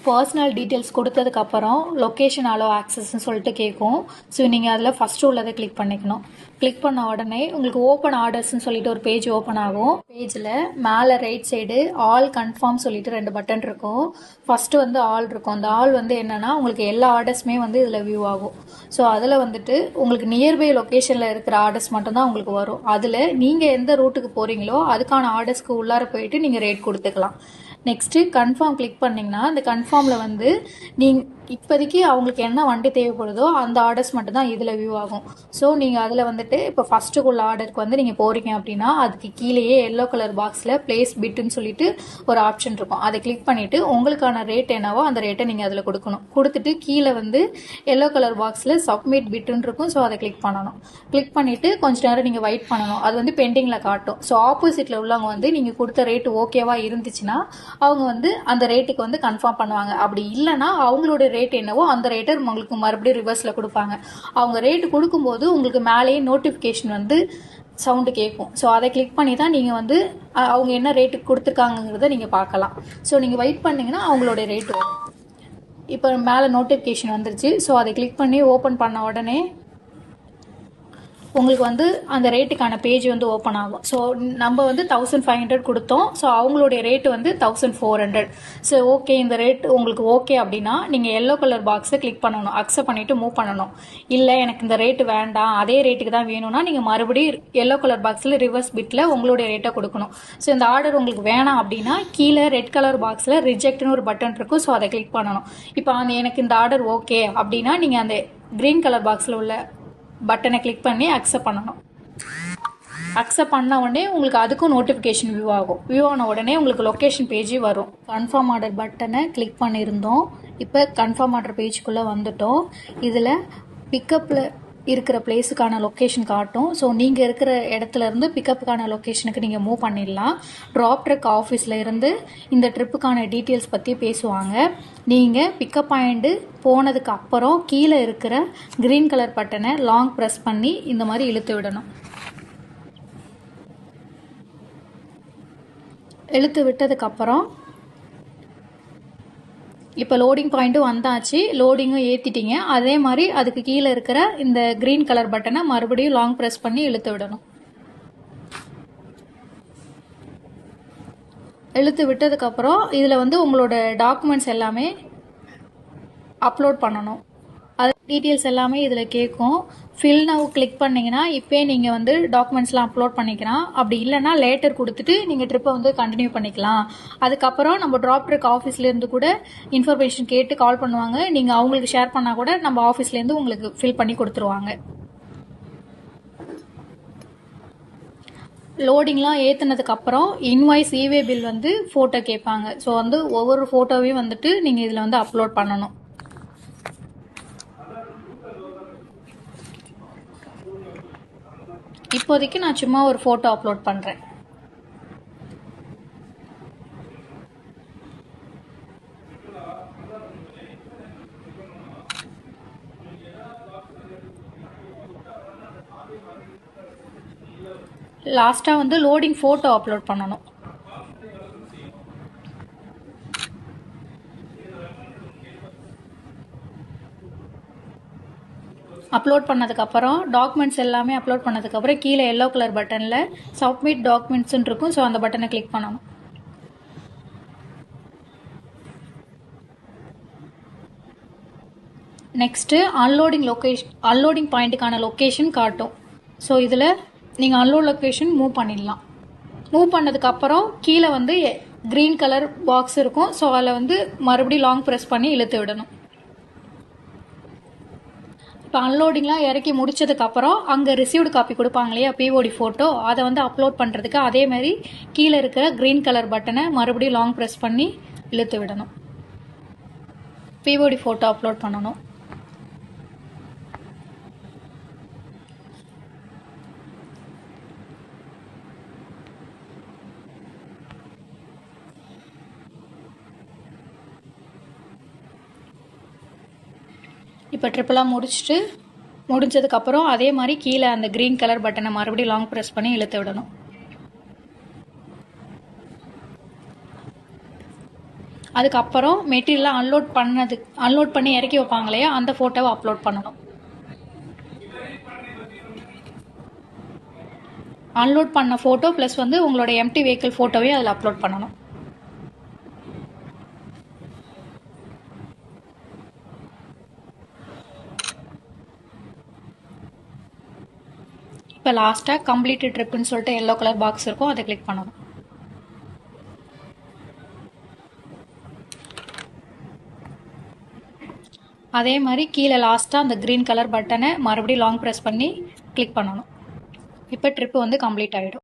Personal details கொடுத்ததுக்கப்புறம் location allow ஆக்சஸ்ன்னு சொல்லிட்டு கேட்கும். ஸோ நீங்கள் அதில் ஃபஸ்ட்டு உள்ளதை கிளிக் பண்ணிக்கணும். கிளிக் பண்ண உடனே உங்களுக்கு ஓப்பன் ஆர்டர்ஸ்ன்னு சொல்லிட்டு ஒரு பேஜ் ஓப்பன் ஆகும். பேஜில் மேலே ரைட் சைடு ஆல் கன்ஃபார்ம் சொல்லிட்டு 2 பட்டன் இருக்கும். ஃபஸ்ட்டு வந்து ஆல் இருக்கும். அந்த ஆல் வந்து என்னென்னா உங்களுக்கு எல்லா ஆர்டர்ஸுமே வந்து இதில் வியூ ஆகும். ஸோ அதில் வந்துட்டு உங்களுக்கு நியர்பை லொக்கேஷனில் இருக்கிற ஆர்டர்ஸ் மட்டும்தான் உங்களுக்கு வரும். அதில் நீங்கள் எந்த ரூட்டுக்கு போகிறீங்களோ அதுக்கான ஆர்டர்ஸ்க்கு உள்ளார போயிட்டு நீங்கள் ரேட் கொடுத்துக்கலாம். நெக்ஸ்ட்டு கன்ஃபார்ம் கிளிக் பண்ணிங்கன்னா அந்த கன்ஃபார்மில் வந்து நீங்கள் இப்போதைக்கு அவங்களுக்கு என்ன வண்டி தேவைப்படுதோ அந்த ஆர்டர்ஸ் மட்டும்தான் இதில் வியூ ஆகும். ஸோ நீங்கள் அதில் வந்துட்டு இப்போ ஃபஸ்ட்டுக்குள்ள ஆர்டருக்கு வந்து நீங்கள் போகிறீங்க அப்படின்னா அதுக்கு கீழேயே எல்லோ கலர் பாக்ஸில் பிளேஸ் பிட்டுன்னு சொல்லிட்டு ஒரு ஆப்ஷன் இருக்கும். அதை கிளிக் பண்ணிவிட்டு உங்களுக்கான ரேட் என்னவோ அந்த ரேட்டை நீங்கள் அதில் கொடுக்கணும். கொடுத்துட்டு கீழே வந்து எல்லோ கலர் பாக்ஸில் சப்மிட் பிட்டுன்னு இருக்கும். ஸோ அதை கிளிக் பண்ணணும். கிளிக் பண்ணிவிட்டு கொஞ்ச நேரம் நீங்கள் வெயிட் பண்ணணும். அது வந்து பெண்டிங்கில் காட்டும். ஸோ ஆப்போசிட்டில் உள்ளவங்க வந்து நீங்கள் கொடுத்த ரேட்டு ஓகேவா இருந்துச்சுன்னா அவங்க வந்து அந்த ரேட்டுக்கு வந்து கன்ஃபார்ம் பண்ணுவாங்க. அப்படி இல்லைன்னா அவங்களோட ரேட் என்னவோ அந்த ரேட்டை உங்களுக்கு மறுபடியும் ரிவர்ஸில் கொடுப்பாங்க. அவங்க ரேட்டு கொடுக்கும்போது உங்களுக்கு மேலேயே நோட்டிஃபிகேஷன் வந்து சவுண்டு கேட்கும். ஸோ அதை கிளிக் பண்ணி தான் நீங்கள் வந்து அவங்க என்ன ரேட்டுக்கு கொடுத்துருக்காங்கிறத நீங்கள் பார்க்கலாம். ஸோ நீங்கள் வெயிட் பண்ணிங்கன்னா அவங்களோட ரேட்டு வரும். இப்போ மேலே நோட்டிஃபிகேஷன் வந்துருச்சு. ஸோ அதை கிளிக் பண்ணி ஓப்பன் பண்ண உடனே உங்களுக்கு வந்து அந்த ரேட்டுக்கான பேஜ் வந்து ஓப்பன் ஆகும். ஸோ நம்ம வந்து 1500 கொடுத்தோம். ஸோ அவங்களுடைய ரேட்டு வந்து 1400. ஸோ ஓகே, இந்த ரேட் உங்களுக்கு ஓகே அப்படின்னா நீங்கள் எல்லோ கலர் பாக்ஸை கிளிக் பண்ணணும். அக்செப்ட் பண்ணிவிட்டு மூவ் பண்ணணும். இல்லை எனக்கு இந்த ரேட்டு வேண்டாம், அதே ரேட்டுக்கு தான் வேணும்னா நீங்கள் மறுபடியும் எல்லோ கலர் பாக்ஸில் ரிவர்ஸ் பிட்டில் உங்களுடைய ரேட்டை கொடுக்கணும். ஸோ இந்த ஆர்டர் உங்களுக்கு வேணாம் அப்படின்னா கீழே ரெட் கலர் பாக்ஸில் ரிஜெக்ட்னு ஒரு பட்டன் இருக்கும். ஸோ அதை கிளிக் பண்ணணும். இப்போ எனக்கு இந்த ஆர்டர் ஓகே அப்படின்னா நீங்கள் அந்த கிரீன் கலர் பாக்ஸில் உள்ள பட்டனை கிளிக் பண்ணி அக்செப்ட் பண்ணணும். அக்செப்ட் பண்ண உடனே உங்களுக்கு அதுக்கும் நோட்டிஃபிகேஷன் வியூ ஆகும். வியூ ஆன உடனே உங்களுக்கு லொக்கேஷன் பேஜ் வரும். கன்ஃபார்ம் ஆர்டர் பட்டனை கிளிக் பண்ணியிருந்தோம். இப்போ கன்ஃபார்ம் ஆர்டர் பேஜுக்குள்ளே வந்துட்டோம். இதில் பிக்கப்பில் இருக்கிற பிளேஸுக்கான லொக்கேஷன் காட்டும். ஸோ நீங்கள் இருக்கிற இடத்துல இருந்து பிக்கப்புக்கான லொக்கேஷனுக்கு நீங்கள் மூவ் பண்ணிடலாம். ட்ராப் ட்ரக் ஆஃபீஸில் இருந்து இந்த ட்ரிப்புக்கான டீட்டெயில்ஸ் பற்றி பேசுவாங்க. நீங்கள் பிக்கப் பாயிண்ட்டு போனதுக்கு அப்புறம் கீழே இருக்கிற க்ரீன் கலர் பட்டனை லாங் ப்ரெஸ் பண்ணி இந்த மாதிரி இழுத்து விடணும். இழுத்து விட்டதுக்கப்புறம் இப்போ லோடிங் பாயிண்ட்டும் வந்தாச்சு. லோடிங்கும் ஏற்றிட்டீங்க. அதே மாதிரி அதுக்கு கீழே இருக்கிற இந்த க்ரீன் கலர் பட்டனை மறுபடியும் லாங் ப்ரெஸ் பண்ணி இழுத்து விடணும். இழுத்து விட்டதுக்கப்புறம் இதில் வந்து உங்களோட டாக்குமெண்ட்ஸ் எல்லாமே அப்லோட் பண்ணணும். அது டீட்டெயில்ஸ் எல்லாமே இதில் கேட்கும். ஃபில் நவ் கிளிக் பண்ணிங்கன்னா இப்போ நீங்கள் வந்து டாக்குமெண்ட்ஸ்லாம் அப்லோட் பண்ணிக்கலாம். அப்படி இல்லைனா லேட்டர் கொடுத்துட்டு நீங்கள் ட்ரிப்பை வந்து கண்டினியூ பண்ணிக்கலாம். அதுக்கப்புறம் நம்ம ட்ராப் ட்ரக் ஆஃபீஸ்லேருந்து கூட இன்ஃபர்மேஷன் கேட்டு கால் பண்ணுவாங்க. நீங்கள் அவங்களுக்கு ஷேர் பண்ணால் கூட நம்ம ஆஃபீஸ்லேருந்து உங்களுக்கு ஃபில் பண்ணி கொடுத்துருவாங்க. லோடிங்லாம் ஏற்றுனதுக்கப்புறம் இன்வாய்ஸ் இவே பில் வந்து ஃபோட்டோ கேட்பாங்க. ஸோ வந்து ஒவ்வொரு ஃபோட்டோவையும் வந்துட்டு நீங்கள் இதில் வந்து அப்லோட் பண்ணணும். இப்போதைக்கு நான் சும்மா ஒரு ஃபோட்டோ அப்லோட் பண்ணுறேன். லாஸ்ட்டாக வந்து லோடிங் ஃபோட்டோ அப்லோட் பண்ணணும். அப்லோட் பண்ணதுக்கப்புறம் டாக்குமெண்ட்ஸ் எல்லாமே அப்லோட் பண்ணதுக்கப்புறம் கீழே எல்லோ கலர் பட்டனில் சப்மிட் டாக்குமெண்ட்ஸ்ன்னு இருக்கும். ஸோ அந்த பட்டனை கிளிக் பண்ணணும். நெக்ஸ்ட்டு அன்லோடிங் பாயிண்ட்டுக்கான லொக்கேஷன் காட்டும். ஸோ இதில் நீங்கள் அன்லோட் லொக்கேஷன் மூவ் பண்ணிடலாம். மூவ் பண்ணதுக்கப்புறம் கீழே வந்து க்ரீன் கலர் பாக்ஸ் இருக்கும். ஸோ அதில் வந்து மறுபடியும் லாங் ப்ரெஸ் பண்ணி இழுத்து விடணும். இப்போ அன்லோடிங்லாம் இறக்கி முடிச்சதுக்கப்புறம் அங்கே ரிசீவ்டு காப்பி கொடுப்பாங்க இல்லையா, பிஓடி ஃபோட்டோ, அதை வந்து அப்லோட் பண்ணுறதுக்கு அதே மாதிரி கீழே இருக்கிற க்ரீன் கலர் பட்டனை மறுபடியும் லாங் ப்ரெஸ் பண்ணி இழுத்து விடணும். பிஓடி ஃபோட்டோ அப்லோட் பண்ணணும். இப்போ ட்ரிப்பெல்லாம் முடிஞ்சதுக்கப்புறம் அதே மாதிரி கீழே அந்த க்ரீன் கலர் பட்டனை மறுபடியும் லாங் ப்ரெஸ் பண்ணி இழுத்து விடணும். அதுக்கப்புறம் மெட்டீரியல்லாம் அன்லோட் பண்ணி இறக்கி வைப்பாங்க இல்லையா, அந்த ஃபோட்டோவை அப்லோட் பண்ணணும். அன்லோட் பண்ண ஃபோட்டோ ப்ளஸ் வந்து உங்களோட எம்டி வெஹிக்கிள் ஃபோட்டோவையும் அதில் அப்லோட் பண்ணணும். இப்போ லாஸ்ட்டாக கம்ப்ளீட் ட்ரிப்புன்னு சொல்லிட்டு எல்லோ கலர் பாக்ஸ் இருக்கும், அதை கிளிக் பண்ணணும். அதே மாதிரி கீழே லாஸ்ட்டாக அந்த க்ரீன் கலர் பட்டனை மறுபடியும் லாங் ப்ரெஸ் பண்ணி கிளிக் பண்ணணும். இப்போ ட்ரிப்பு வந்து கம்ப்ளீட் ஆகிடும்.